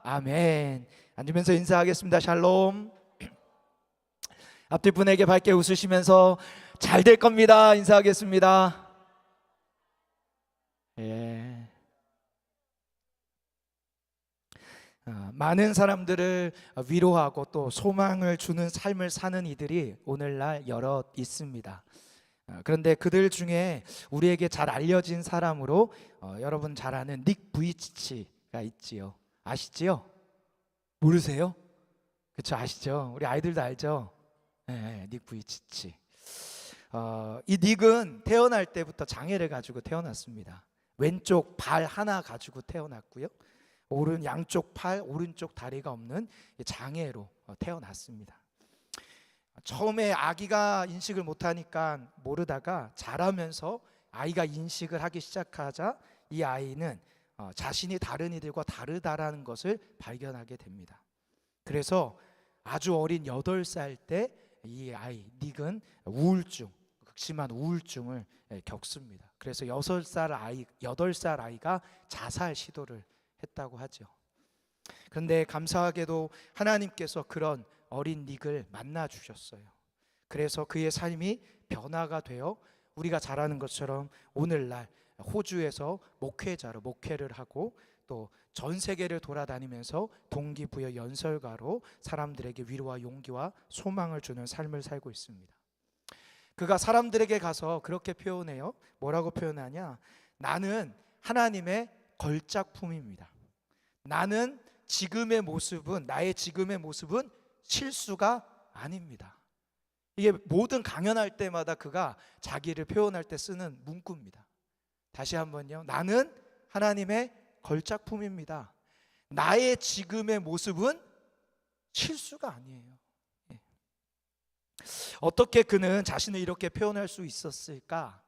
아멘. 앉으면서 인사하겠습니다. 샬롬. 앞뒤 분에게 밝게 웃으시면서 잘 될 겁니다 인사하겠습니다. 예. 많은 사람들을 위로하고 또 소망을 주는 삶을 사는 이들이 오늘날 여럿 있습니다. 그런데 그들 중에 우리에게 잘 알려진 사람으로 여러분 잘 아는 닉 부이치치가 있지요. 아시지요? 모르세요? 그렇죠, 아시죠? 우리 아이들도 알죠? 네, 닉 부이치치. 이 닉은 태어날 때부터 장애를 가지고 태어났습니다. 왼쪽 발 하나 가지고 태어났고요. 양쪽 팔, 오른쪽 다리가 없는 장애로 태어났습니다. 처음에 아기가 인식을 못하니까 모르다가 자라면서 아이가 인식을 하기 시작하자 이 아이는 자신이 다른 이들과 다르다라는 것을 발견하게 됩니다. 그래서 아주 어린 8살 때 이 아이 닉은 극심한 우울증을 겪습니다. 그래서 8살 아이가 자살 시도를 했다고 하죠. 그런데 감사하게도 하나님께서 그런 어린 닉을 만나 주셨어요. 그래서 그의 삶이 변화가 되어 우리가 잘 아는 것처럼 오늘날 호주에서 목회자로 목회를 하고 또 전 세계를 돌아다니면서 동기부여 연설가로 사람들에게 위로와 용기와 소망을 주는 삶을 살고 있습니다. 그가 사람들에게 가서 그렇게 표현해요. 뭐라고 표현하냐? 나는 하나님의 걸작품입니다. 나의 지금의 모습은 실수가 아닙니다. 이게 모든 강연할 때마다 그가 자기를 표현할 때 쓰는 문구입니다. 다시 한번요. 나는 하나님의 걸작품입니다. 나의 지금의 모습은 실수가 아니에요. 어떻게 그는 자신을 이렇게 표현할 수 있었을까?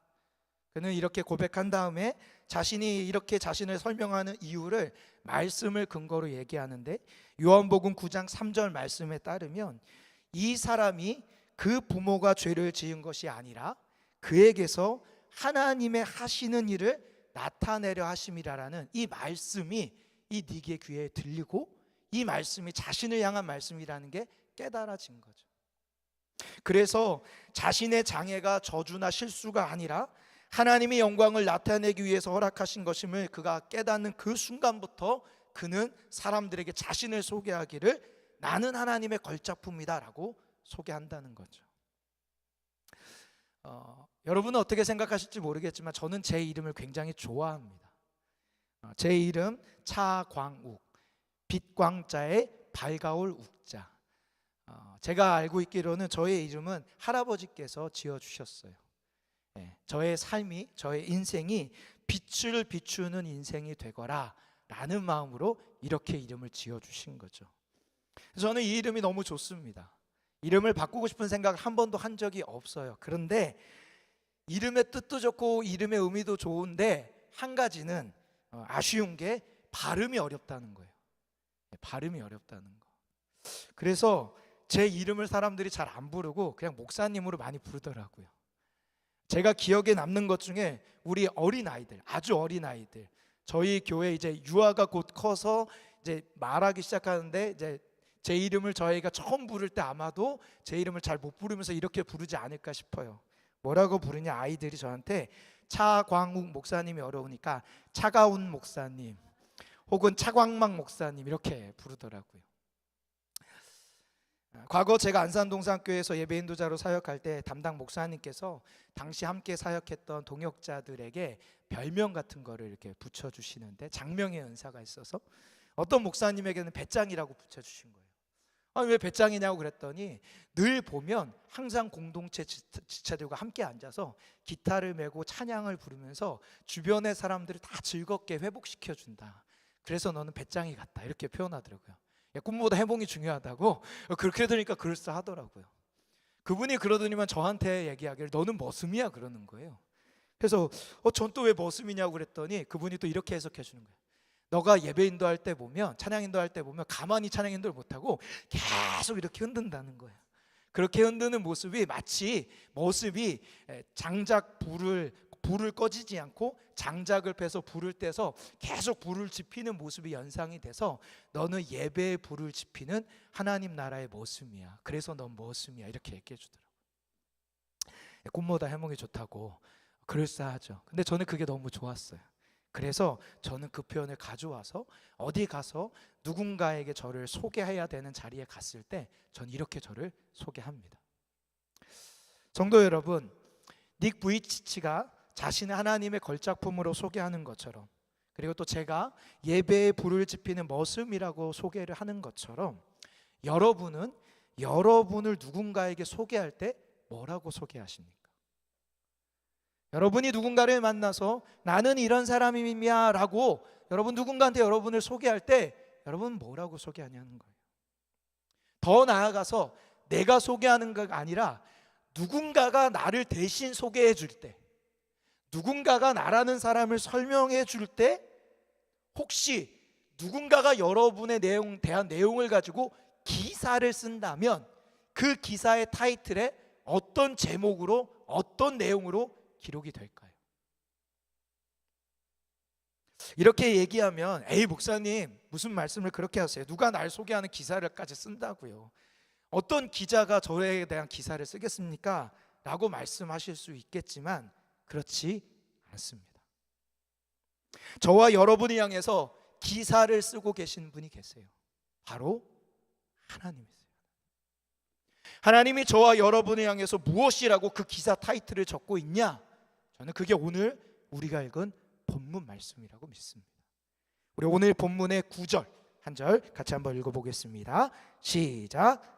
그는 이렇게 고백한 다음에 자신이 이렇게 자신을 설명하는 이유를 말씀을 근거로 얘기하는데, 요한복음 9장 3절 말씀에 따르면 이 사람이 그 부모가 죄를 지은 것이 아니라 그에게서 하나님의 하시는 일을 나타내려 하심이라라는 이 말씀이 이 닉의 귀에 들리고 이 말씀이 자신을 향한 말씀이라는 게 깨달아진 거죠. 그래서 자신의 장애가 저주나 실수가 아니라 하나님의 영광을 나타내기 위해서 허락하신 것임을 그가 깨닫는 그 순간부터 그는 사람들에게 자신을 소개하기를 나는 하나님의 걸작품이다 라고 소개한다는 거죠. 여러분은 어떻게 생각하실지 모르겠지만 저는 제 이름을 굉장히 좋아합니다. 제 이름 차광욱, 빛광자의 밝아올 욱자. 제가 알고 있기로는 저의 이름은 할아버지께서 지어주셨어요. 저의 삶이, 저의 인생이 빛을 비추는 인생이 되거라 라는 마음으로 이렇게 이름을 지어주신 거죠. 저는 이 이름이 너무 좋습니다. 이름을 바꾸고 싶은 생각을 한 번도 한 적이 없어요. 그런데 이름의 뜻도 좋고 이름의 의미도 좋은데 한 가지는 아쉬운 게 발음이 어렵다는 거예요. 발음이 어렵다는 거. 그래서 제 이름을 사람들이 잘 안 부르고 그냥 목사님으로 많이 부르더라고요. 제가 기억에 남는 것 중에 우리 어린아이들, 아주 어린아이들, 저희 교회 이제 유아가 곧 커서 이제 말하기 시작하는데 이제 제 이름을 저희가 처음 부를 때 아마도 제 이름을 잘 못 부르면서 이렇게 부르지 않을까 싶어요. 뭐라고 부르냐? 아이들이 저한테 차광욱 목사님이 어려우니까 차가운 목사님 혹은 차광막 목사님 이렇게 부르더라고요. 과거 제가 안산동산교회에서 예배인도자로 사역할 때 담당 목사님께서 당시 함께 사역했던 동역자들에게 별명 같은 거를 이렇게 붙여주시는데 장명의 은사가 있어서 어떤 목사님에게는 배짱이라고 붙여주신 거예요. 왜 배짱이냐고 그랬더니 늘 보면 항상 공동체 지체들과 함께 앉아서 기타를 메고 찬양을 부르면서 주변의 사람들을 다 즐겁게 회복시켜준다. 그래서 너는 배짱이 같다 이렇게 표현하더라고요. 꿈보다 해몽이 중요하다고 그렇게 들으니까 그럴싸하더라고요. 그분이 그러더니만 저한테 얘기하기를 너는 머슴이야 그러는 거예요. 그래서 전 또 왜 머슴이냐고 그랬더니 그분이 또 이렇게 해석해 주는 거예요. 너가 예배 인도할 때 보면 찬양 인도할 때 보면 가만히 찬양 인도를 못하고 계속 이렇게 흔든다는 거예요. 그렇게 흔드는 모습이 마치 머슴이 장작 불을 불을 꺼지지 않고 장작을 패서 불을 떼서 계속 불을 지피는 모습이 연상이 돼서 너는 예배의 불을 지피는 하나님 나라의 머슴이야. 그래서 넌 머슴이야. 이렇게 얘기해 주더라고요. 꿈보다 해몽이 좋다고. 그럴싸하죠. 근데 저는 그게 너무 좋았어요. 그래서 저는 그 표현을 가져와서 어디 가서 누군가에게 저를 소개해야 되는 자리에 갔을 때 전 이렇게 저를 소개합니다. 성도 여러분, 닉 부이치치가 자신을 하나님의 걸작품으로 소개하는 것처럼, 그리고 또 제가 예배의 불을 지피는 머슴이라고 소개를 하는 것처럼, 여러분은 여러분을 누군가에게 소개할 때 뭐라고 소개하십니까? 여러분이 누군가를 만나서 나는 이런 사람이야 라고 여러분 누군가한테 여러분을 소개할 때 여러분 뭐라고 소개하냐는 거예요. 더 나아가서 내가 소개하는 게 아니라 누군가가 나를 대신 소개해 줄 때, 누군가가 나라는 사람을 설명해 줄 때 혹시 누군가가 여러분의 대한 내용을 가지고 기사를 쓴다면 그 기사의 타이틀에 어떤 제목으로 어떤 내용으로 기록이 될까요? 이렇게 얘기하면 에이 목사님 무슨 말씀을 그렇게 하세요? 누가 날 소개하는 기사를까지 쓴다고요? 어떤 기자가 저에 대한 기사를 쓰겠습니까? 라고 말씀하실 수 있겠지만 그렇지 않습니다. 저와 여러분을 향해서 기사를 쓰고 계신 분이 계세요. 바로 하나님이세요. 하나님이 저와 여러분을 향해서 무엇이라고 그 기사 타이틀을 적고 있냐? 저는 그게 오늘 우리가 읽은 본문 말씀이라고 믿습니다. 우리 오늘 본문의 9절 한 절 같이 한번 읽어보겠습니다. 시작.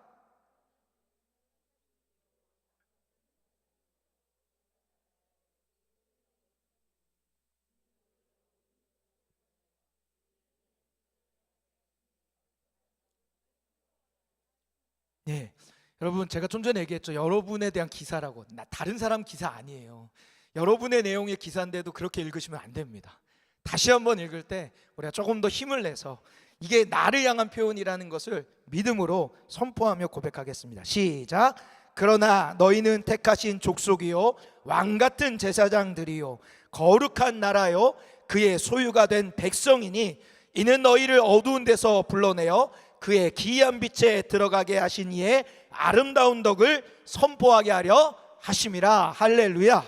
네, 여러분 제가 좀 전에 얘기했죠. 여러분에 대한 기사라고. 다른 사람 기사 아니에요. 여러분의 내용의 기사인데도 그렇게 읽으시면 안 됩니다. 다시 한번 읽을 때 우리가 조금 더 힘을 내서 이게 나를 향한 표현이라는 것을 믿음으로 선포하며 고백하겠습니다. 시작. 그러나 너희는 택하신 족속이요 왕같은 제사장들이요 거룩한 나라요 그의 소유가 된 백성이니 이는 너희를 어두운 데서 불러내어 그의 기이한 빛에 들어가게 하신 이의 아름다운 덕을 선포하게 하려 하심이라. 할렐루야.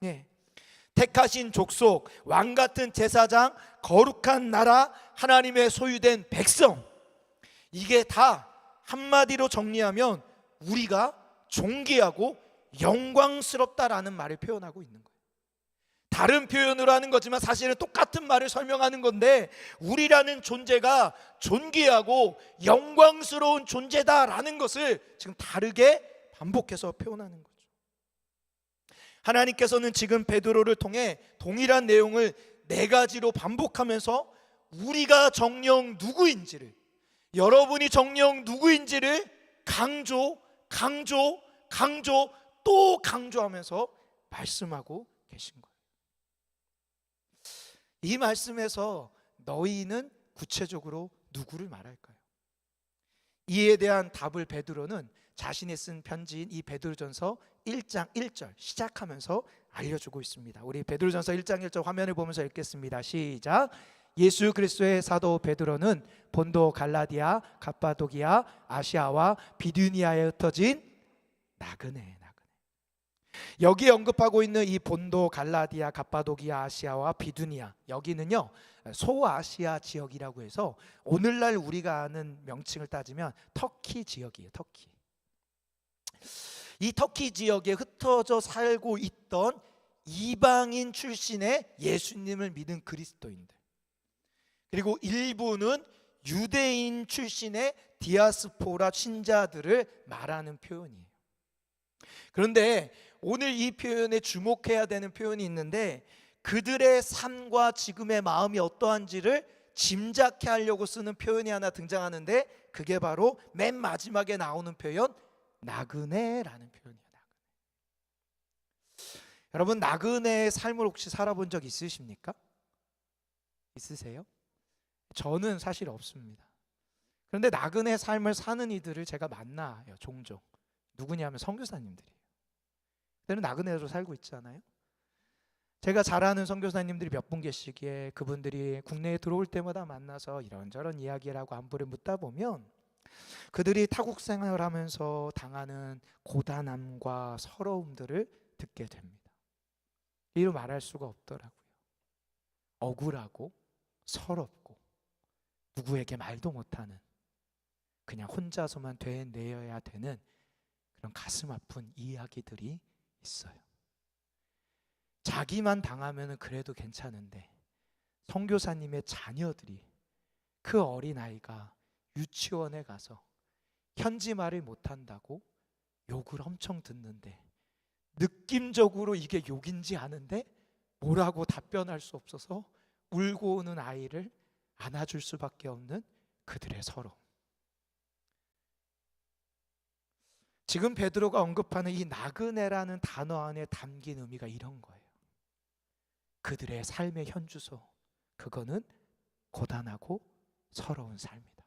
예. 택하신 족속, 왕같은 제사장, 거룩한 나라, 하나님의 소유된 백성, 이게 다 한마디로 정리하면 우리가 존귀하고 영광스럽다라는 말을 표현하고 있는 거예요. 다른 표현으로 하는 거지만 사실은 똑같은 말을 설명하는 건데 우리라는 존재가 존귀하고 영광스러운 존재다라는 것을 지금 다르게 반복해서 표현하는 거예요. 하나님께서는 지금 베드로를 통해 동일한 내용을 네 가지로 반복하면서 우리가 정녕 누구인지를, 여러분이 정녕 누구인지를 강조 또 강조하면서 말씀하고 계신 거예요. 이 말씀에서 너희는 구체적으로 누구를 말할까요? 이에 대한 답을 베드로는 자신이 쓴 편지인 이 베드로전서 1장 1절 시작하면서 알려주고 있습니다. 우리 베드로전서 1장 1절 화면을 보면서 읽겠습니다. 시작. 예수 그리스도의 사도 베드로는 본도 갈라디아, 갑바도기아, 아시아와 비두니아에 흩어진 나그네. 여기 언급하고 있는 이 본도 갈라디아, 갑바도기아, 아시아와 비두니아, 여기는요 소아시아 지역이라고 해서 오늘날 우리가 아는 명칭을 따지면 터키 지역이에요. 터키. 이 터키 지역에 흩어져 살고 있던 이방인 출신의 예수님을 믿은 그리스도인들, 그리고 일부는 유대인 출신의 디아스포라 신자들을 말하는 표현이에요. 그런데 오늘 이 표현에 주목해야 되는 표현이 있는데 그들의 삶과 지금의 마음이 어떠한지를 짐작케 하려고 쓰는 표현이 하나 등장하는데 그게 바로 맨 마지막에 나오는 표현 나그네라는 표현이에요. 여러분 나그네의 삶을 혹시 살아본 적 있으십니까? 있으세요? 저는 사실 없습니다. 그런데 나그네 삶을 사는 이들을 제가 만나요. 종종. 누구냐면 선교사님들이에요. 그들은 나그네로 살고 있잖아요. 제가 잘 아는 선교사님들이 몇 분 계시기에 그분들이 국내에 들어올 때마다 만나서 이런저런 이야기를 하고 안부를 묻다 보면 그들이 타국 생활하면서 당하는 고단함과 서러움들을 듣게 됩니다. 이루 말할 수가 없더라고요. 억울하고 서럽고 누구에게 말도 못하는, 그냥 혼자서만 되뇌어야 되는 그런 가슴 아픈 이야기들이 있어요. 자기만 당하면 그래도 괜찮은데 선교사님의 자녀들이, 그 어린아이가 유치원에 가서 현지 말을 못한다고 욕을 엄청 듣는데 느낌적으로 이게 욕인지 아는데 뭐라고 답변할 수 없어서 울고 오는 아이를 안아줄 수밖에 없는 그들의 서러움. 지금 베드로가 언급하는 이 나그네라는 단어 안에 담긴 의미가 이런 거예요. 그들의 삶의 현주소, 그거는 고단하고 서러운 삶이다.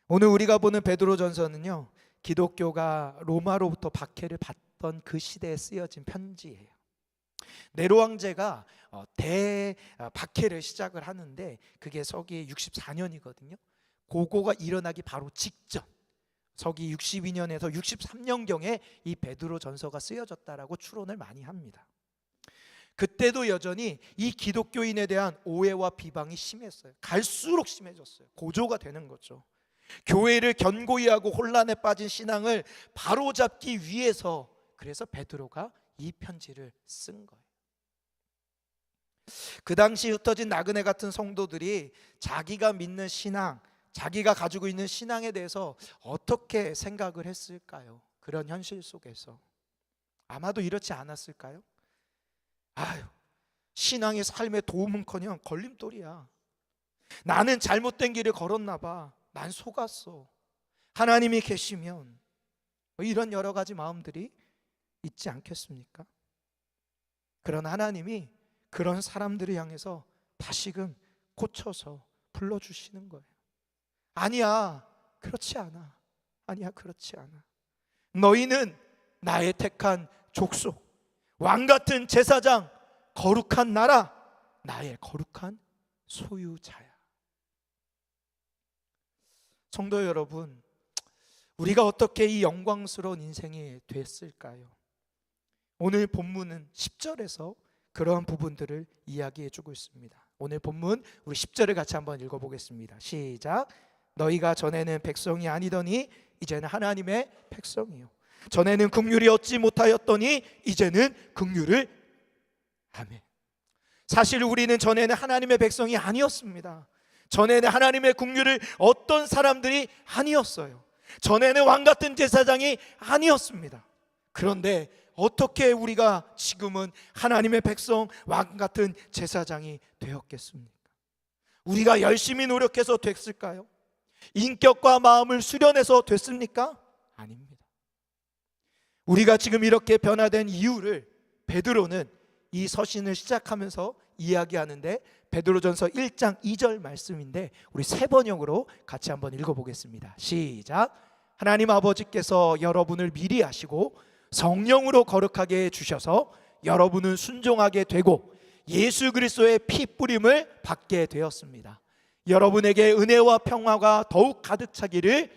오늘 우리가 보는 베드로전서는요, 기독교가 로마로부터 박해를 받던 그 시대에 쓰여진 편지예요. 네로 황제가 대박해를 시작을 하는데 그게 서기 64년이거든요. 그거가 일어나기 바로 직전, 서기 62년에서 63년경에 이 베드로전서가 쓰여졌다라고 추론을 많이 합니다. 그때도 여전히 이 기독교인에 대한 오해와 비방이 심했어요. 갈수록 심해졌어요. 고조가 되는 거죠. 교회를 견고히 하고 혼란에 빠진 신앙을 바로잡기 위해서, 그래서 베드로가 이 편지를 쓴 거예요. 그 당시 흩어진 나그네 같은 성도들이 자기가 믿는 신앙, 자기가 가지고 있는 신앙에 대해서 어떻게 생각을 했을까요? 그런 현실 속에서 아마도 이렇지 않았을까요? 아유, 신앙의 삶에 도움은커녕 걸림돌이야. 나는 잘못된 길을 걸었나 봐. 난 속았어. 하나님이 계시면, 이런 여러 가지 마음들이 있지 않겠습니까? 그런 하나님이 그런 사람들을 향해서 다시금 고쳐서 불러주시는 거예요. 아니야, 그렇지 않아. 아니야, 그렇지 않아. 너희는 나의 택한 족속, 왕같은 제사장, 거룩한 나라, 나의 거룩한 소유자야. 성도 여러분, 우리가 어떻게 이 영광스러운 인생이 됐을까요? 오늘 본문은 10절에서 그러한 부분들을 이야기해 주고 있습니다. 오늘 본문 우리 10절을 같이 한번 읽어보겠습니다. 시작. 너희가 전에는 백성이 아니더니 이제는 하나님의 백성이요, 전에는 긍휼이 얻지 못하였더니 이제는 긍휼을. 아멘. 사실 우리는 전에는 하나님의 백성이 아니었습니다. 전에는 하나님의 긍휼을 얻던 사람들이 아니었어요. 전에는 왕같은 제사장이 아니었습니다. 그런데 어떻게 우리가 지금은 하나님의 백성, 왕같은 제사장이 되었겠습니까? 우리가 열심히 노력해서 됐을까요? 인격과 마음을 수련해서 됐습니까? 아닙니다. 우리가 지금 이렇게 변화된 이유를 베드로는 이 서신을 시작하면서 이야기하는데, 베드로전서 1장 2절 말씀인데 우리 세 번역으로 같이 한번 읽어보겠습니다. 시작. 하나님 아버지께서 여러분을 미리 아시고 성령으로 거룩하게 해주셔서 여러분은 순종하게 되고 예수 그리스도의 피 뿌림을 받게 되었습니다. 여러분에게 은혜와 평화가 더욱 가득 차기를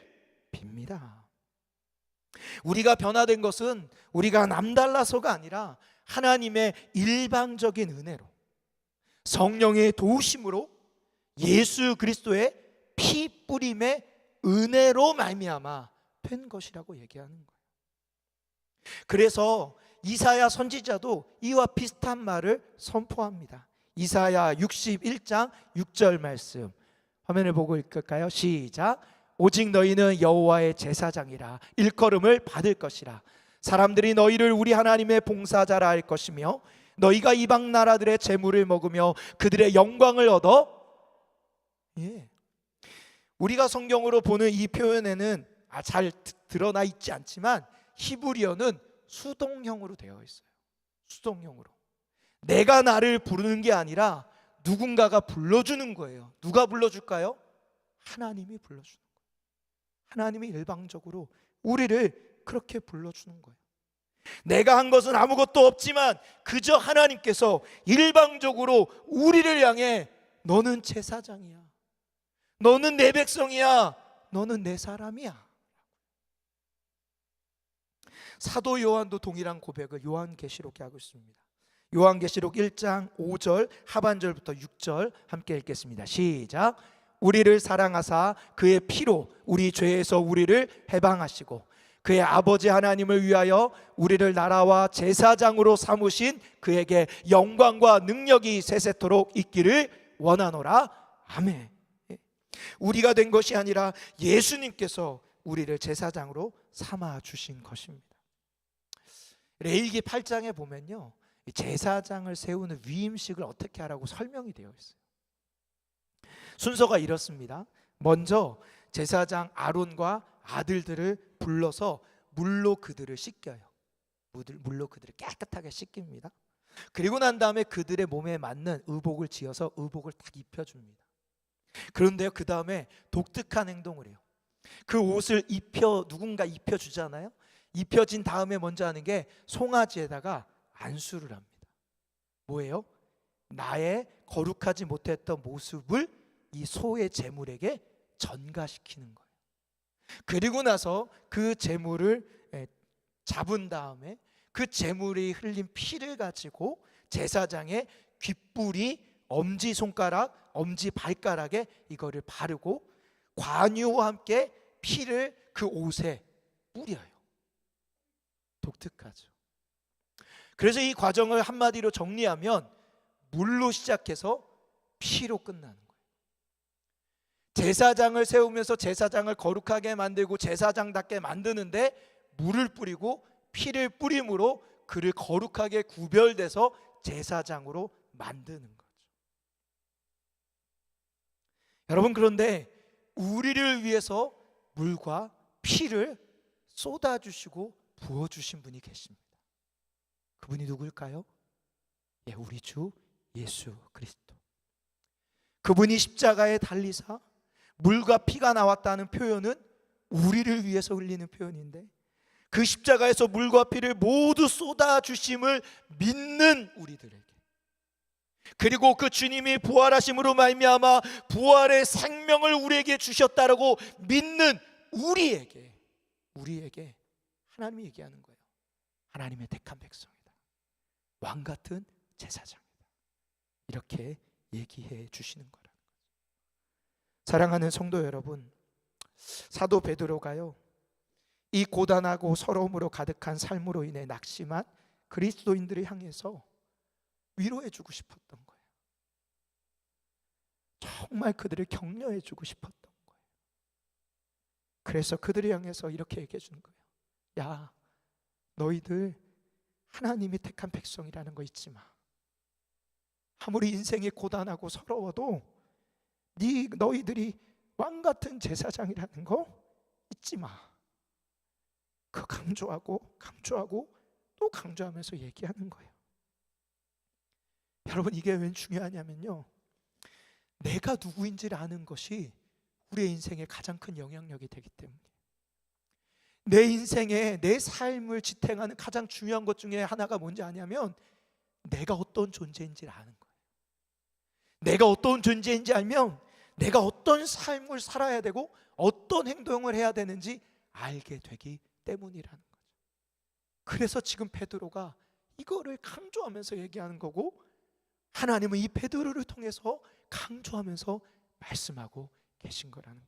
빕니다. 우리가 변화된 것은 우리가 남달라서가 아니라 하나님의 일방적인 은혜로, 성령의 도우심으로, 예수 그리스도의 피 뿌림의 은혜로 말미암아 된 것이라고 얘기하는 거예요. 그래서 이사야 선지자도 이와 비슷한 말을 선포합니다. 이사야 61장 6절 말씀 화면을 보고 읽을까요? 시작. 오직 너희는 여호와의 제사장이라 일컬음을 받을 것이라. 사람들이 너희를 우리 하나님의 봉사자라 할 것이며 너희가 이방 나라들의 재물을 먹으며 그들의 영광을 얻어. 우리가 성경으로 보는 이 표현에는 잘 드러나 있지 않지만 히브리어는 수동형으로 되어 있어요. 수동형으로. 내가 나를 부르는 게 아니라 누군가가 불러주는 거예요. 누가 불러줄까요? 하나님이 불러주는 거예요. 하나님이 일방적으로 우리를 그렇게 불러주는 거예요. 내가 한 것은 아무것도 없지만 그저 하나님께서 일방적으로 우리를 향해 너는 제사장이야, 너는 내 백성이야, 너는 내 사람이야. 사도 요한도 동일한 고백을 요한계시록에 하고 있습니다. 요한계시록 1장 5절 하반절부터 6절 함께 읽겠습니다. 시작. 우리를 사랑하사 그의 피로 우리 죄에서 우리를 해방하시고 그의 아버지 하나님을 위하여 우리를 나라와 제사장으로 삼으신 그에게 영광과 능력이 세세토록 있기를 원하노라. 아멘. 우리가 된 것이 아니라 예수님께서 우리를 제사장으로 삼아 주신 것입니다. 레위기 8장에 보면요, 제사장을 세우는 위임식을 어떻게 하라고 설명이 되어 있어요. 순서가 이렇습니다. 먼저 제사장 아론과 아들들을 불러서 물로 그들을 씻겨요. 물로 그들을 깨끗하게 씻깁니다. 그리고 난 다음에 그들의 몸에 맞는 의복을 지어서 의복을 딱 입혀줍니다. 그런데요, 그 다음에 독특한 행동을 해요. 그 옷을 누군가 입혀주잖아요. 입혀진 다음에 먼저 하는 게 송아지에다가 안수를 합니다. 뭐예요? 나의 거룩하지 못했던 모습을 이 소의 제물에게 전가시키는 거예요. 그리고 나서 그 제물을 잡은 다음에 그 제물이 흘린 피를 가지고 제사장의 귓불이 엄지손가락, 엄지발가락에 이거를 바르고 관유와 함께 피를 그 옷에 뿌려요. 독특하죠. 그래서 이 과정을 한마디로 정리하면 물로 시작해서 피로 끝나는 거예요. 제사장을 세우면서 제사장을 거룩하게 만들고 제사장답게 만드는데 물을 뿌리고 피를 뿌림으로 그를 거룩하게 구별돼서 제사장으로 만드는 거죠. 여러분, 그런데 우리를 위해서 물과 피를 쏟아주시고 부어주신 분이 계십니다. 그분이 누굴까요? 우리 주 예수 그리스도. 그분이 십자가에 달리사 물과 피가 나왔다는 표현은 우리를 위해서 흘리는 표현인데, 그 십자가에서 물과 피를 모두 쏟아주심을 믿는 우리들에게, 그리고 그 주님이 부활하심으로 말미암아 부활의 생명을 우리에게 주셨다라고 믿는 우리에게 하나님이 얘기하는 거예요. 하나님의 택한 백성이다, 왕 같은 제사장이다, 이렇게 얘기해 주시는 거라는 거죠. 사랑하는 성도 여러분, 사도 베드로가요, 이 고단하고 서러움으로 가득한 삶으로 인해 낙심한 그리스도인들을 향해서 위로해 주고 싶었던 거예요. 정말 그들을 격려해 주고 싶었던 거예요. 그래서 그들을 향해서 이렇게 얘기해 주는 거예요. 야, 너희들 하나님이 택한 백성이라는 거 잊지 마. 아무리 인생이 고단하고 서러워도 너희들이 왕 같은 제사장이라는 거 잊지 마. 그 강조하고 또 강조하면서 얘기하는 거예요. 여러분, 이게 왜 중요하냐면요, 내가 누구인지를 아는 것이 우리의 인생에 가장 큰 영향력이 되기 때문에, 내 인생에 내 삶을 지탱하는 가장 중요한 것 중에 하나가 뭔지 아냐면 내가 어떤 존재인지를 아는 거예요. 내가 어떤 존재인지 알면 내가 어떤 삶을 살아야 되고 어떤 행동을 해야 되는지 알게 되기 때문이라는 거죠. 그래서 지금 베드로가 이거를 강조하면서 얘기하는 거고, 하나님은 이 베드로를 통해서 강조하면서 말씀하고 계신 거라는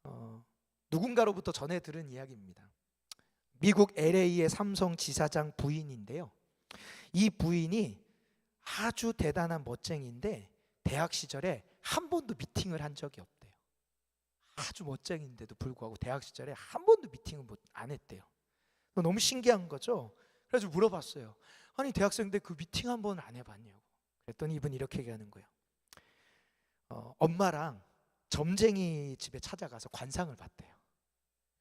거죠. 누군가로부터 전해 들은 이야기입니다. 미국 LA의 삼성 지사장 부인인데요, 이 부인이 아주 대단한 멋쟁이인데 대학 시절에 한 번도 미팅을 한 적이 없대요. 아주 멋쟁이인데도 불구하고 대학 시절에 한 번도 미팅을 안 했대요. 너무 신기한 거죠. 그래서 물어봤어요. 아니, 대학생인데 그 미팅 한 번 안 해봤냐고. 그랬더니 이분이 이렇게 얘기하는 거예요. 엄마랑 점쟁이 집에 찾아가서 관상을 봤대요.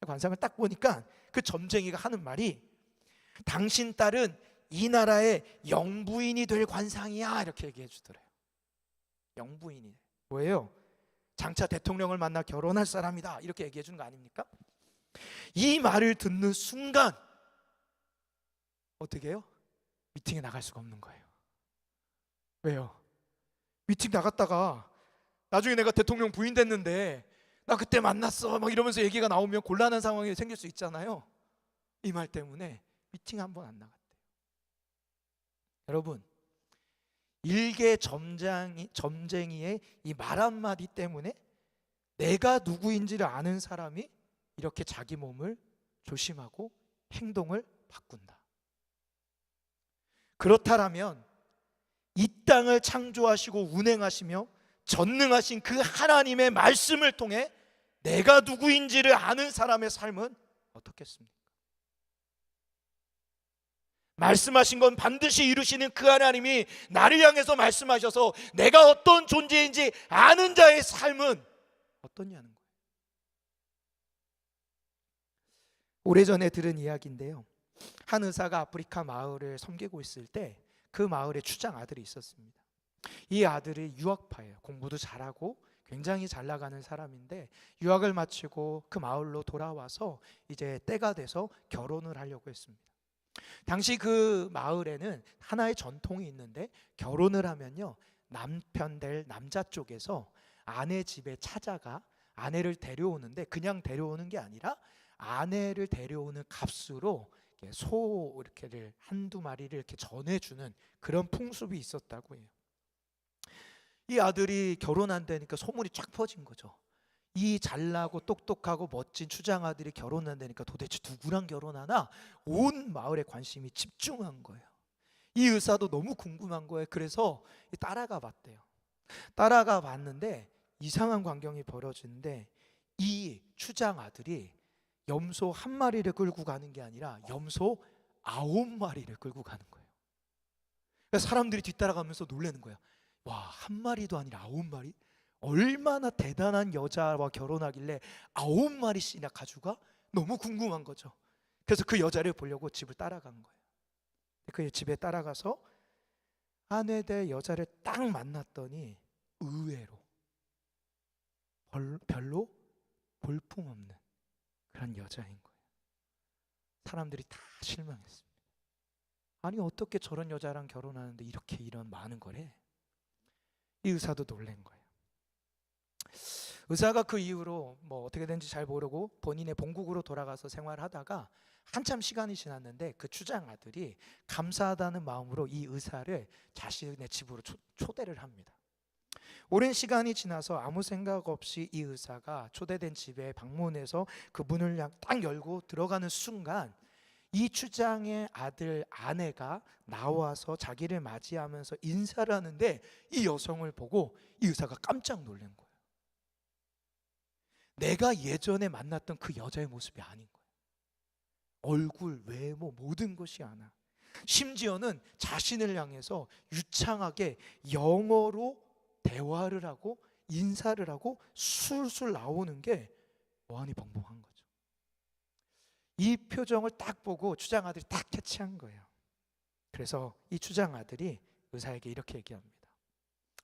관상을 딱 보니까 그 점쟁이가 하는 말이, 당신 딸은 이 나라의 영부인이 될 관상이야, 이렇게 얘기해 주더래요. 영부인이 뭐예요? 장차 대통령을 만나 결혼할 사람이다, 이렇게 얘기해 주는 거 아닙니까? 이 말을 듣는 순간 어떻게 해요? 미팅에 나갈 수가 없는 거예요. 왜요? 미팅 나갔다가 나중에 내가 대통령 부인 됐는데 나 그때 만났어 막 이러면서 얘기가 나오면 곤란한 상황이 생길 수 있잖아요. 이 말 때문에 미팅 한 번 안 나갔대요. 여러분, 일개 점쟁이의 이 말 한마디 때문에 내가 누구인지를 아는 사람이 이렇게 자기 몸을 조심하고 행동을 바꾼다. 그렇다면 이 땅을 창조하시고 운행하시며 전능하신 그 하나님의 말씀을 통해 내가 누구인지를 아는 사람의 삶은 어떻겠습니까? 말씀하신 건 반드시 이루시는 그 하나님이 나를 향해서 말씀하셔서 내가 어떤 존재인지 아는 자의 삶은 어떠냐는 거예요. 오래전에 들은 이야기인데요, 한 의사가 아프리카 마을을 섬기고 있을 때 그 마을에 추장 아들이 있었습니다. 이 아들이 유학파예요. 공부도 잘하고 굉장히 잘 나가는 사람인데 유학을 마치고 그 마을로 돌아와서 이제 때가 돼서 결혼을 하려고 했습니다. 당시 그 마을에는 하나의 전통이 있는데 결혼을 하면요, 남편 될 남자 쪽에서 아내 집에 찾아가 아내를 데려오는데 그냥 데려오는 게 아니라 아내를 데려오는 값으로 소 이렇게를 한두 마리를 이렇게 전해주는 그런 풍습이 있었다고 해요. 이 아들이 결혼한다니까 소문이 쫙 퍼진 거죠. 이 잘나고 똑똑하고 멋진 추장 아들이 결혼한다니까 도대체 누구랑 결혼하나 온 마을에 관심이 집중한 거예요. 이 의사도 너무 궁금한 거예요. 그래서 따라가 봤대요. 따라가 봤는데 이상한 광경이 벌어지는데 이 추장 아들이 염소 한 마리를 끌고 가는 게 아니라 염소 9마리를 끌고 가는 거예요. 그래서 사람들이 뒤따라가면서 놀라는 거예요. 와, 한 마리도 아니라 9마리? 얼마나 대단한 여자와 결혼하길래 9마리씩이나 가져가? 너무 궁금한 거죠. 그래서 그 여자를 보려고 집을 따라간 거예요. 그 집에 따라가서 아내 대 여자를 딱 만났더니 의외로 별로 볼품없는 그런 여자인 거예요. 사람들이 다 실망했습니다. 아니 어떻게 저런 여자랑 결혼하는데 이렇게 이런 많은 거래? 이 의사도 놀란 거예요. 의사가 그 이후로 뭐 어떻게 된지 잘 모르고 본인의 본국으로 돌아가서 생활하다가 한참 시간이 지났는데 그 추장 아들이 감사하다는 마음으로 이 의사를 자신의 집으로 초대를 합니다. 오랜 시간이 지나서 아무 생각 없이 이 의사가 초대된 집에 방문해서 그 문을 딱 열고 들어가는 순간 이 추장의 아들 아내가 나와서 자기를 맞이하면서 인사를 하는데 이 여성을 보고 이 의사가 깜짝 놀란 거예요. 내가 예전에 만났던 그 여자의 모습이 아닌 거예요. 얼굴, 외모, 모든 것이 아나. 심지어는 자신을 향해서 유창하게 영어로 대화를 하고 인사를 하고 술술 나오는 게 어안이 벙벙한 거죠. 이 표정을 딱 보고 추장 아들이 딱 캐치한 거예요. 그래서 이 추장 아들이 의사에게 이렇게 얘기합니다.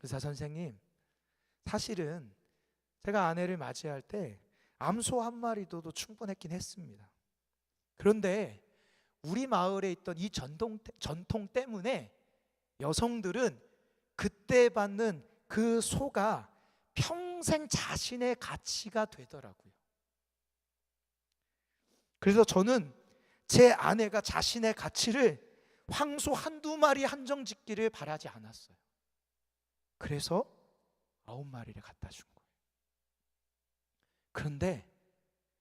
의사 선생님, 사실은 제가 아내를 맞이할 때 암소 한 마리도 충분했긴 했습니다. 그런데 우리 마을에 있던 이 전통 때문에 여성들은 그때 받는 그 소가 평생 자신의 가치가 되더라고요. 그래서 저는 제 아내가 자신의 가치를 황소 한두 마리 한정 짓기를 바라지 않았어요. 그래서 9마리를 갖다 준 거예요. 그런데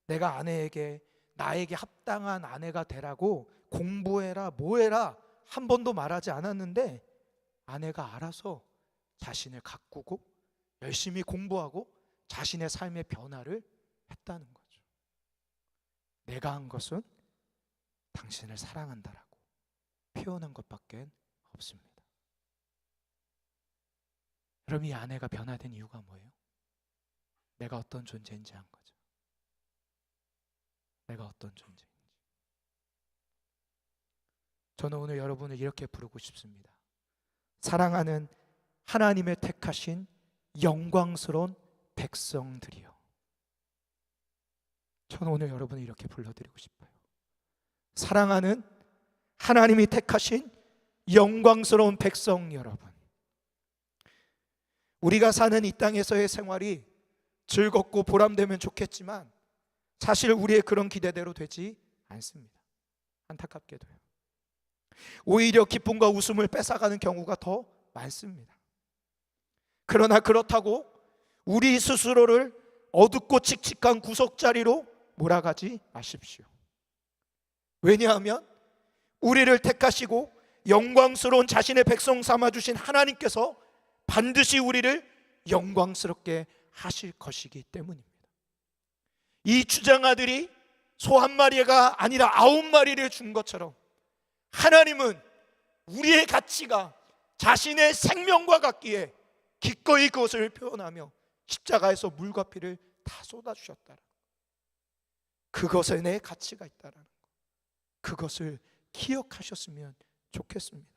내가 아내에게 나에게 합당한 아내가 되라고 공부해라 뭐해라 한 번도 말하지 않았는데 아내가 알아서 자신을 가꾸고 열심히 공부하고 자신의 삶의 변화를 했다는 거죠. 내가 한 것은 당신을 사랑한다라고 표현한 것밖에 없습니다. 그럼 이 아내가 변화된 이유가 뭐예요? 내가 어떤 존재인지 한 거죠. 내가 어떤 존재인지. 저는 오늘 여러분을 이렇게 부르고 싶습니다. 사랑하는 하나님의 택하신 영광스러운 백성들이요, 저는 오늘 여러분을 이렇게 불러드리고 싶어요. 사랑하는 하나님이 택하신 영광스러운 백성 여러분, 우리가 사는 이 땅에서의 생활이 즐겁고 보람되면 좋겠지만 사실 우리의 그런 기대대로 되지 않습니다. 안타깝게도요. 오히려 기쁨과 웃음을 뺏어가는 경우가 더 많습니다. 그러나 그렇다고 우리 스스로를 어둡고 칙칙한 구석자리로 몰아가지 마십시오. 왜냐하면 우리를 택하시고 영광스러운 자신의 백성 삼아주신 하나님께서 반드시 우리를 영광스럽게 하실 것이기 때문입니다. 이 주장아들이 소 한 마리가 아니라 9마리를 준 것처럼 하나님은 우리의 가치가 자신의 생명과 같기에 기꺼이 그것을 표현하며 십자가에서 물과 피를 다 쏟아주셨다는 것, 그것에 내 가치가 있다는 것, 그것을 기억하셨으면 좋겠습니다.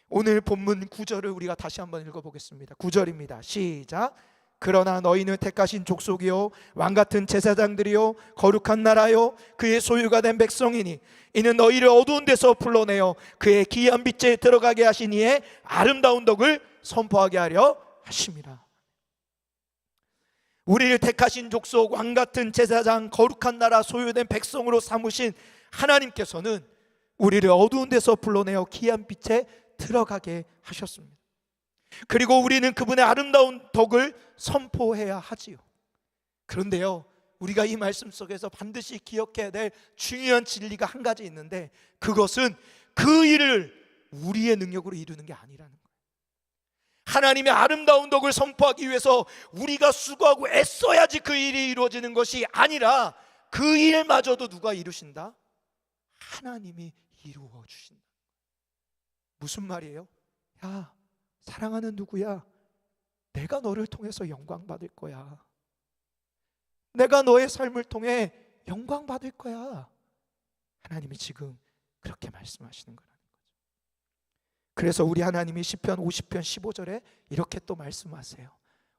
오늘 본문 9절을 우리가 다시 한번 읽어보겠습니다. 9절입니다. 시작. 그러나 너희는 택하신 족속이요 왕같은 제사장들이요 거룩한 나라요 그의 소유가 된 백성이니 이는 너희를 어두운 데서 불러내어 그의 기이한 빛에 들어가게 하신 이의 아름다운 덕을 선포하게 하려 하심이라. 우리를 택하신 족속 왕같은 제사장 거룩한 나라 소유된 백성으로 삼으신 하나님께서는 우리를 어두운 데서 불러내어 기이한 빛에 들어가게 하셨습니다. 그리고 우리는 그분의 아름다운 덕을 선포해야 하지요. 그런데요, 우리가 이 말씀 속에서 반드시 기억해야 될 중요한 진리가 한 가지 있는데, 그것은 그 일을 우리의 능력으로 이루는 게 아니라는 거예요. 하나님의 아름다운 덕을 선포하기 위해서 우리가 수고하고 애써야지 그 일이 이루어지는 것이 아니라 그 일마저도 누가 이루신다? 하나님이 이루어 주신다. 무슨 말이에요? 야, 사랑하는 누구야, 내가 너를 통해서 영광 받을 거야. 내가 너의 삶을 통해 영광 받을 거야. 하나님이 지금 그렇게 말씀하시는 거라는 거죠. 그래서 우리 하나님이 시편 50편 15절에 이렇게 또 말씀하세요.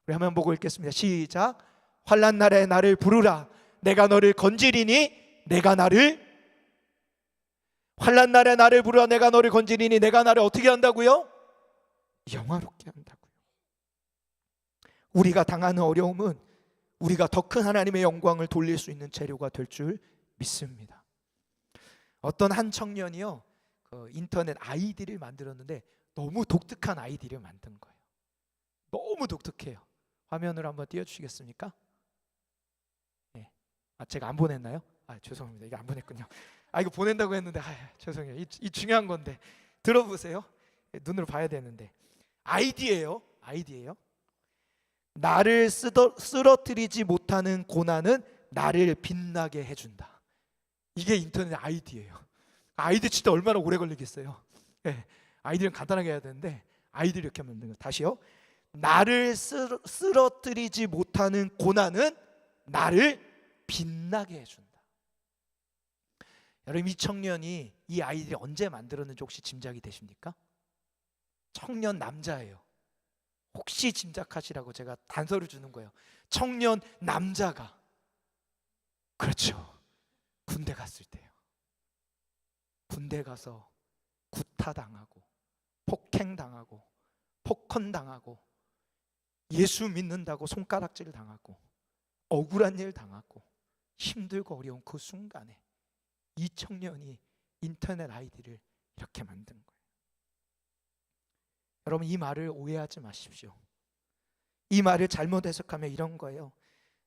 우리 한번 보고 읽겠습니다. 시작. 환난 날에 나를 부르라. 내가 너를 건지리니 내가 나를 환난 날에 나를 부르라. 내가 너를 건지리니 내가 나를 어떻게 한다고요? 영화롭게 한다고요. 우리가 당하는 어려움은 우리가 더 큰 하나님의 영광을 돌릴 수 있는 재료가 될 줄 믿습니다. 어떤 한 청년이요, 인터넷 아이디를 만들었는데 너무 독특한 아이디를 만든 거예요. 너무 독특해요. 화면으로 한번 띄워주시겠습니까? 네. 제가 안 보냈나요? 죄송합니다. 이거 안 보냈군요. 이거 보낸다고 했는데 죄송해요. 이 중요한 건데 들어보세요. 눈으로 봐야 되는데 아이디예요. 나를 쓰러뜨리지 못하는 고난은 나를 빛나게 해준다. 이게 인터넷 아이디예요. 아이디 진짜 얼마나 오래 걸리겠어요. 네, 아이디는 간단하게 해야 되는데 아이디를 이렇게 만든 거예요. 다시요. 나를 쓰러뜨리지 못하는 고난은 나를 빛나게 해준다. 여러분, 이 청년이 이 아이디를 언제 만들었는지 혹시 짐작이 되십니까? 청년 남자예요. 혹시 짐작하시라고 제가 단서를 주는 거예요. 청년 남자가, 그렇죠, 군대 갔을 때요. 군대 가서 구타당하고 폭행당하고 폭언당하고 예수 믿는다고 손가락질 당하고 억울한 일 당하고 힘들고 어려운 그 순간에 이 청년이 인터넷 아이디를 이렇게 만든 거예요. 여러분, 이 말을 오해하지 마십시오. 이 말을 잘못 해석하면 이런 거예요.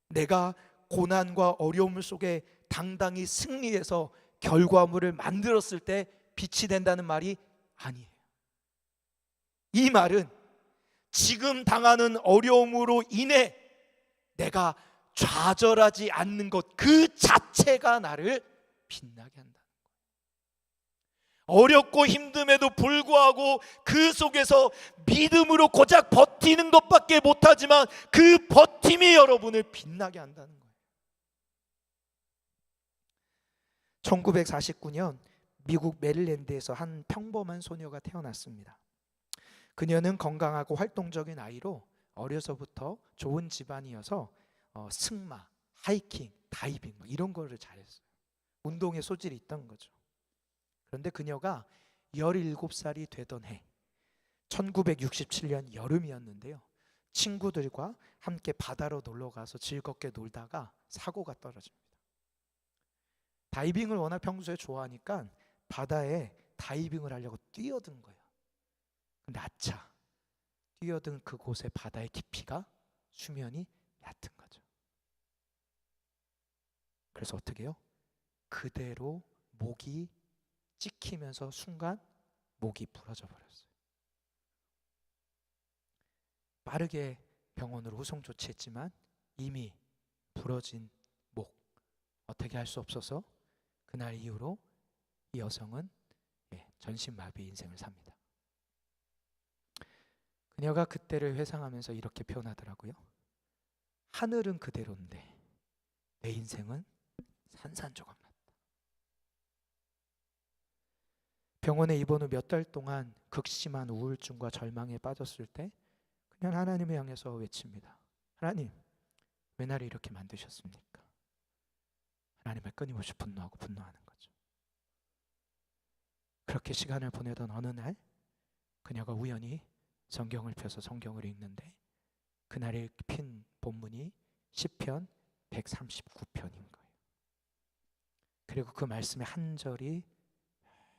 내가 고난과 어려움 속에 당당히 승리해서 결과물을 만들었을 때 빛이 된다는 말이 아니에요. 이 말은 지금 당하는 어려움으로 인해 내가 좌절하지 않는 것 그 자체가 나를 빛나게 한다. 어렵고 힘듦에도 불구하고 그 속에서 믿음으로 고작 버티는 것밖에 못하지만 그 버팀이 여러분을 빛나게 한다는 거예요. 1949년 미국 메릴랜드에서 한 평범한 소녀가 태어났습니다. 그녀는 건강하고 활동적인 아이로 어려서부터 좋은 집안이어서 승마, 하이킹 다이빙 막 이런 거를 잘했어요. 운동에 소질이 있던 거죠. 그런데 그녀가 17살이 되던 해 1967년 여름이었는데요. 친구들과 함께 바다로 놀러 가서 즐겁게 놀다가 사고가 떨어집니다. 다이빙을 워낙 평소에 좋아하니까 바다에 다이빙을 하려고 뛰어든 거예요. 근데 아차, 뛰어든 그곳의 바다의 깊이가 수면이 얕은 거죠. 그래서 어떻게 해요? 그대로 목이 찍히면서 순간 목이 부러져 버렸어요. 빠르게 병원으로 후송 조치했지만 이미 부러진 목, 어떻게 할 수 없어서 그날 이후로 이 여성은 전신마비 인생을 삽니다. 그녀가 그때를 회상하면서 이렇게 표현하더라고요. 하늘은 그대로인데 내 인생은 산산조각 났다. 병원에 입원 후 몇 달 동안 극심한 우울증과 절망에 빠졌을 때 그냥 하나님을 향해서 외칩니다. 하나님, 왜 나를 이렇게 만드셨습니까? 하나님을 끊임없이 분노하고 분노하는 거죠. 그렇게 시간을 보내던 어느 날 그녀가 우연히 성경을 펴서 성경을 읽는데 그날에 핀 본문이 시편 139편인 거예요. 그리고 그 말씀의 한 절이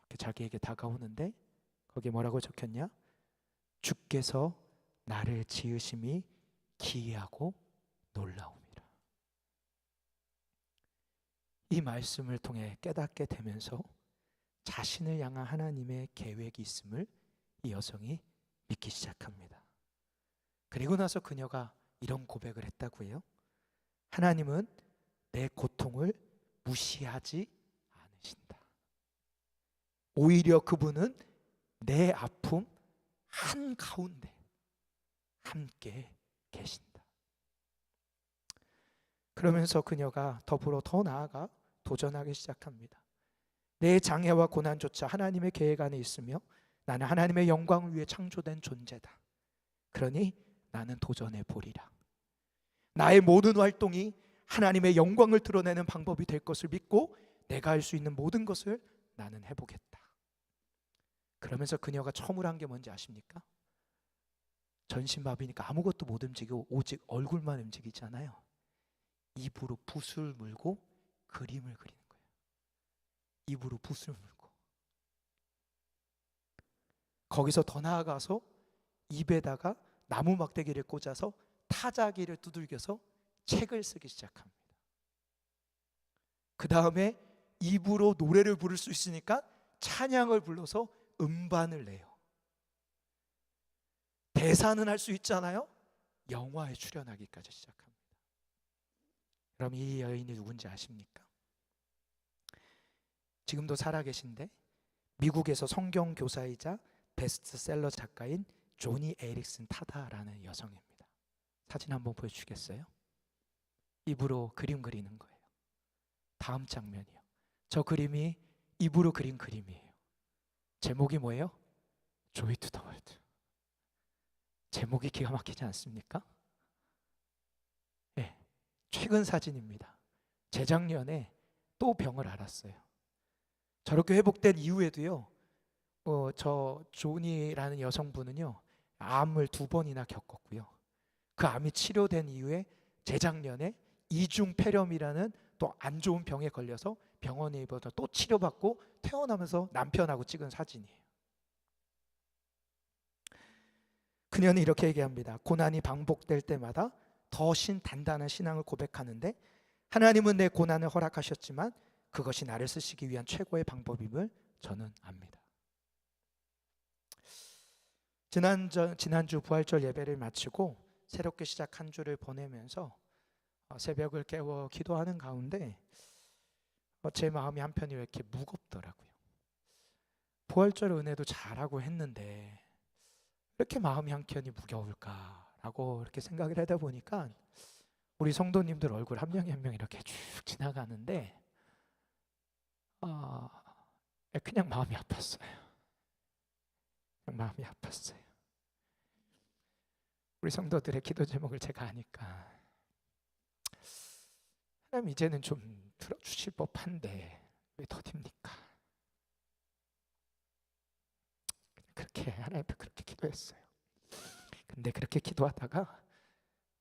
이렇게 자기에게 다가오는데 거기에 뭐라고 적혔냐? 주께서 나를 지으심이 기이하고 놀라움이라. 이 말씀을 통해 깨닫게 되면서 자신을 향한 하나님의 계획이 있음을 이 여성이 믿기 시작합니다. 그리고 나서 그녀가 이런 고백을 했다고 해요. 하나님은 내 고통을 무시하지 않으신다. 오히려 그분은 내 아픔 한가운데 함께 계신다. 그러면서 그녀가 더불어 더 나아가 도전하기 시작합니다. 내 장애와 고난조차 하나님의 계획 안에 있으며 나는 하나님의 영광을 위해 창조된 존재다. 그러니 나는 도전해 보리라. 나의 모든 활동이 하나님의 영광을 드러내는 방법이 될 것을 믿고 내가 할 수 있는 모든 것을 나는 해보겠다. 그러면서 그녀가 처음으로 한 게 뭔지 아십니까? 전신마비니까 아무것도 못 움직이고 오직 얼굴만 움직이잖아요. 입으로 붓을 물고 그림을 그리는 거예요. 입으로 붓을 물고. 거기서 더 나아가서 입에다가 나무 막대기를 꽂아서 타자기를 두들겨서 책을 쓰기 시작합니다. 그 다음에 입으로 노래를 부를 수 있으니까 찬양을 불러서 음반을 내요. 대사는 할 수 있잖아요. 영화에 출연하기까지 시작합니다. 그럼 이 여인이 누군지 아십니까? 지금도 살아계신데 미국에서 성경 교사이자 베스트셀러 작가인 조니 에릭슨 타다라는 여성입니다. 사진 한번 보여주시겠어요? 입으로 그림 그리는 거예요. 다음 장면이요. 저 그림이 입으로 그린 그림이에요. 제목이 뭐예요? Joy to the World. 제목이 기가 막히지 않습니까? 네, 최근 사진입니다. 재작년에 또 병을 앓았어요. 저렇게 회복된 이후에도요, 저 조니라는 여성분은요, 암을 2번이나 겪었고요. 그 암이 치료된 이후에 재작년에 이중폐렴이라는 또 안 좋은 병에 걸려서 병원에 입원해서 또 치료받고 퇴원하면서 남편하고 찍은 사진이에요. 그녀는 이렇게 얘기합니다. 고난이 반복될 때마다 더 단단한 신앙을 고백하는데 하나님은 내 고난을 허락하셨지만 그것이 나를 쓰시기 위한 최고의 방법임을 저는 압니다. 지난주 부활절 예배를 마치고 새롭게 시작 한 주를 보내면서 새벽을 깨워 기도하는 가운데 제 마음이 한편이 왜 이렇게 무겁더라고요. 부활절 은혜도 잘하고 했는데 이렇게 마음이 한켠이 무거울까라고 이렇게 생각을 하다 보니까 우리 성도님들 얼굴 한 명이 한 명 이렇게 쭉 지나가는데 그냥 마음이 아팠어요. 그냥 마음이 아팠어요. 우리 성도들의 기도 제목을 제가 아니까 하나님 이제는 좀 들어주실 법한데 왜 더딥니까? 그렇게 하나님 앞에 그렇게 기도했어요. 근데 그렇게 기도하다가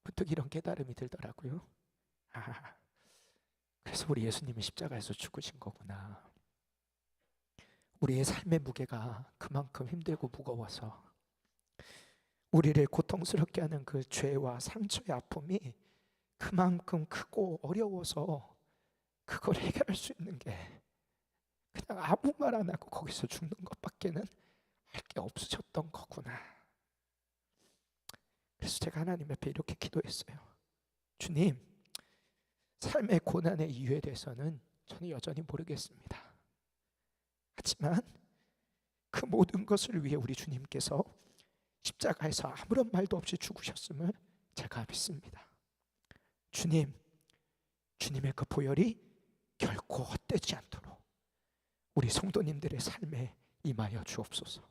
문득 이런 깨달음이 들더라고요. 그래서 우리 예수님이 십자가에서 죽으신 거구나. 우리의 삶의 무게가 그만큼 힘들고 무거워서 우리를 고통스럽게 하는 그 죄와 상처의 아픔이 그만큼 크고 어려워서 그걸 해결할 수 있는 게 그냥 아무 말 안 하고 거기서 죽는 것밖에는 할 게 없으셨던 거구나. 그래서 제가 하나님 앞에 이렇게 기도했어요. 주님, 삶의 고난의 이유에 대해서는 저는 여전히 모르겠습니다. 하지만 그 모든 것을 위해 우리 주님께서 십자가에서 아무런 말도 없이 죽으셨음을 제가 믿습니다. 주님, 주님의 그 보혈이 결코 헛되지 않도록 우리 성도님들의 삶에 임하여 주옵소서.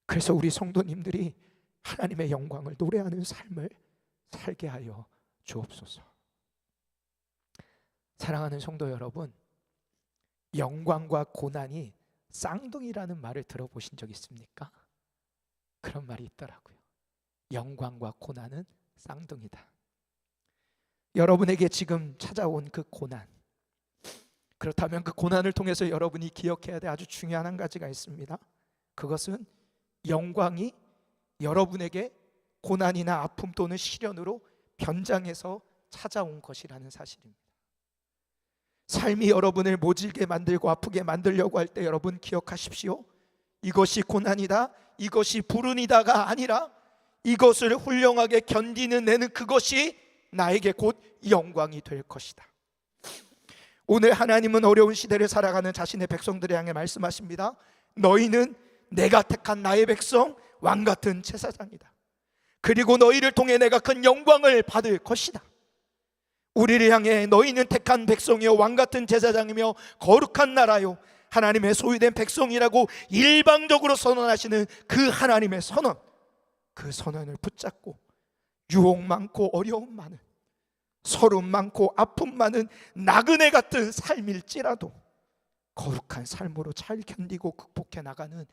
그래서 우리 성도님들이 하나님의 영광을 노래하는 삶을 살게 하여 주옵소서. 사랑하는 성도 여러분, 영광과 고난이 쌍둥이라는 말을 들어보신 적 있습니까? 그런 말이 있더라고요. 영광과 고난은 쌍둥이다. 여러분에게 지금 찾아온 그 고난, 그렇다면 그 고난을 통해서 여러분이 기억해야 될 아주 중요한 한 가지가 있습니다. 그것은 영광이 여러분에게 고난이나 아픔 또는 시련으로 변장해서 찾아온 것이라는 사실입니다. 삶이 여러분을 모질게 만들고 아프게 만들려고 할 때 여러분 기억하십시오. 이것이 고난이다, 이것이 불운이다가 아니라 이것을 훌륭하게 견디는 내는 그것이 나에게 곧 영광이 될 것이다. 오늘 하나님은 어려운 시대를 살아가는 자신의 백성들을 향해 말씀하십니다. 너희는 내가 택한 나의 백성, 왕같은 제사장이다. 그리고 너희를 통해 내가 큰 영광을 받을 것이다. 우리를 향해 너희는 택한 백성이요 왕같은 제사장이며 거룩한 나라요 하나님의 소유된 백성이라고 일방적으로 선언하시는 그 하나님의 선언, 그 선언을 붙잡고 유혹 많고 어려움 많은, 서름 많고 아픔 많은 나그네 같은 삶일지라도 거룩한 삶으로 잘 견디고 극복해 나가는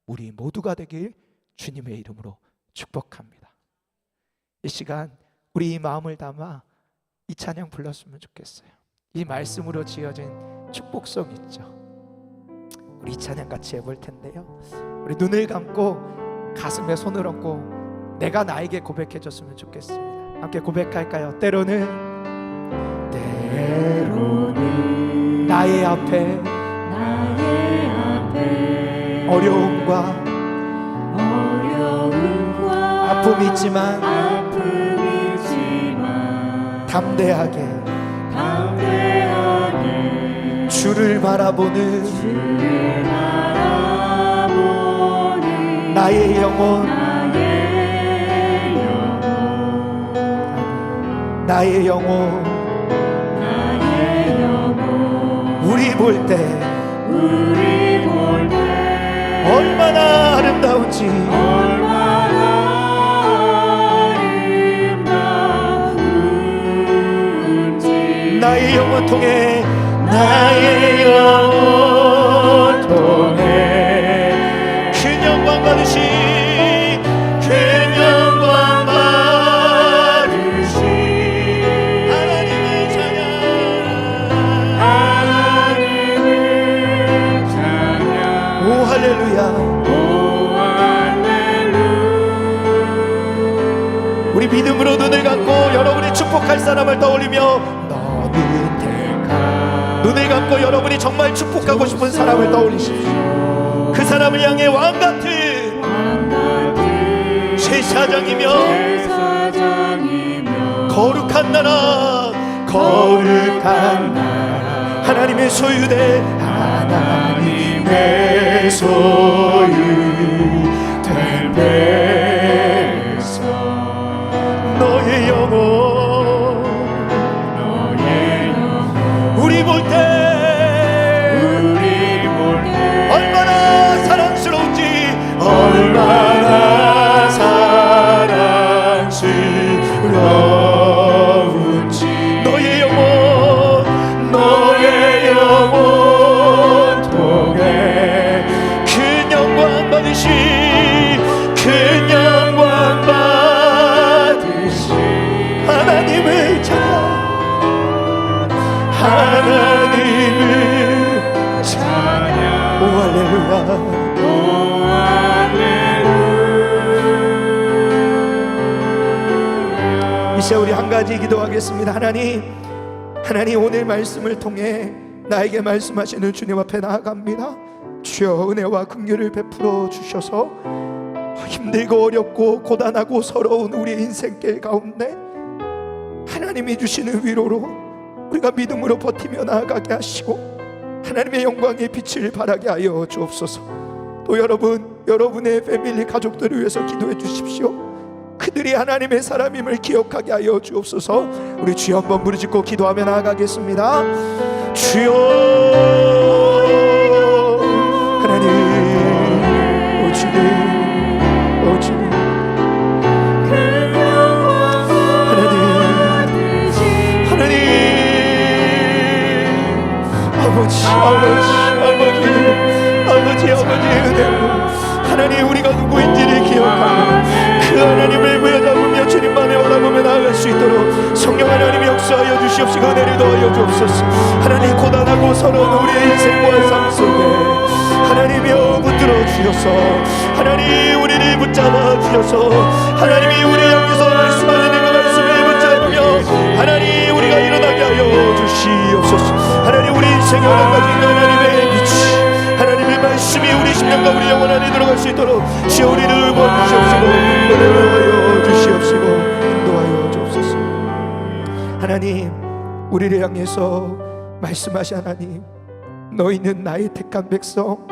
우리 모두가 되길 주님의 이름으로 축복합니다. 이 시간 우리 이 마음을 담아 이 찬양 불렀으면 좋겠어요. 이 말씀으로 지어진 축복성 있죠. 우리 이 찬양 같이 해볼 텐데요. 우리 눈을 감고 가슴에 손을 얹고 내가 나에게 고백해줬으면 좋겠습니다. 함께 고백할까요? 때로는 나의 앞에 어려움과 아픔이 있지만 담대하게 주를 바라보는 나의 영혼, 나의 영혼, 우리 볼 때 얼마나 아름다운지, 나의 영혼 통해, 나의 영혼 통해 큰 영광 받으신, 큰 영광 받으신 하나님을 찬양, 하나님을 찬양. 오 할렐루야, 오 할렐루야. 우리 믿음으로 눈을 감고 여러분이 축복할 사람을 떠올리며 눈을 감고 여러분이 정말 축복하고 싶은 사람을 떠올리십시오. 그 사람을 향해 왕같은 제사장이며 거룩한 나라, 거룩한 나라, 하나님의 소유된, 하나님의 소유된 백성, 너의 영혼 우리 볼 때 얼마나 사랑스러운지, 얼마나 사랑스러운지, 너의 영혼 하나님을 찬양, 하나님을 찬양. 오 할렐루야, 오 할렐루야. 이제 우리 한 가지 기도하겠습니다. 하나님 오늘 말씀을 통해 나에게 말씀하시는 주님 앞에 나아갑니다. 주여 은혜와 긍휼을 베풀어 주셔서 힘들고 어렵고 고단하고 서러운 우리의 인생길 가운데 하나님이 주시는 위로로 우리가 믿음으로 버티며 나아가게 하시고 하나님의 영광의 빛을 발하게 하여 주옵소서. 또 여러분의 패밀리 가족들을 위해서 기도해 주십시오. 그들이 하나님의 사람임을 기억하게 하여 주옵소서. 우리 주여 한번 부르짖고 기도하며 나아가겠습니다. 주여 하나님, 오 주님, 오 주님, 하나님, 하나님, 아버지의 은혜로 하나님 우리가 누구인지를 기억하며 그 하나님을 부여잡으며 주님만을 바라보며 나아갈 수 있도록 성령 하나님이 역사하여 주시옵시고 은혜를 더하여 주옵소서. 하나님 고단하고 서러운 우리의 인생과 삶 속에 하나님이여 붙들어 주셔서 하나님 우리를 붙잡아 주셔서 하나님이 우리를 향해서 말씀하는 그 말씀을 붙잡으며 하나님 우리가 일어나게 하여 주시옵소서. 하나님 우리 인생에 가진 하나님의 빛, 하나님의 말씀이 우리 심령과 우리 영혼 안에 들어갈 수 있도록 주여 우리를 도와 주시옵시고 은혜하여 주시옵시고 인도하여 주옵소서. 하나님 우리를 향해서 말씀하신 하나님, 너희는 나의 택한 백성,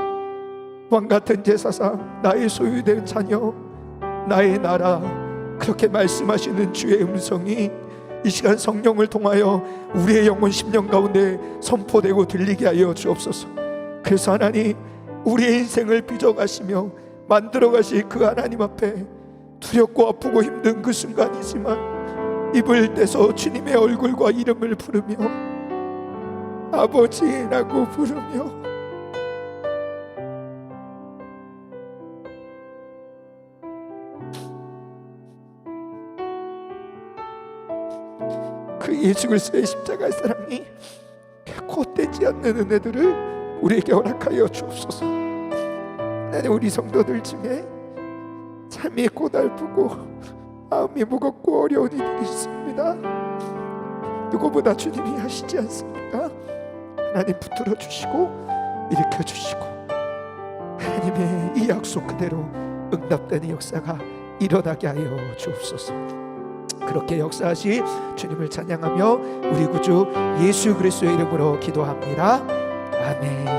왕같은 제사장, 나의 소유된 자녀, 나의 나라, 그렇게 말씀하시는 주의 음성이 이 시간 성령을 통하여 우리의 영혼 심령 가운데 선포되고 들리게 하여 주옵소서. 그래서 하나님 우리의 인생을 빚어가시며 만들어가실 그 하나님 앞에 두렵고 아프고 힘든 그 순간이지만 입을 떼서 주님의 얼굴과 이름을 부르며 아버지라고 부르며 그 예수 그리스도의 십자가의 사랑이 결코 떼지 않는 은혜들을 우리에게 허락하여 주옵소서. 하나님 우리 성도들 중에 삶이 고달프고 마음이 무겁고 어려운 이들이 있습니다. 누구보다 주님이 하시지 않습니까? 하나님 붙들어 주시고 일으켜 주시고 하나님의 이 약속 그대로 응답되는 역사가 일어나게 하여 주옵소서. 그렇게 역사하시 주님을 찬양하며 우리 구주 예수 그리스도의 이름으로 기도합니다. 아멘.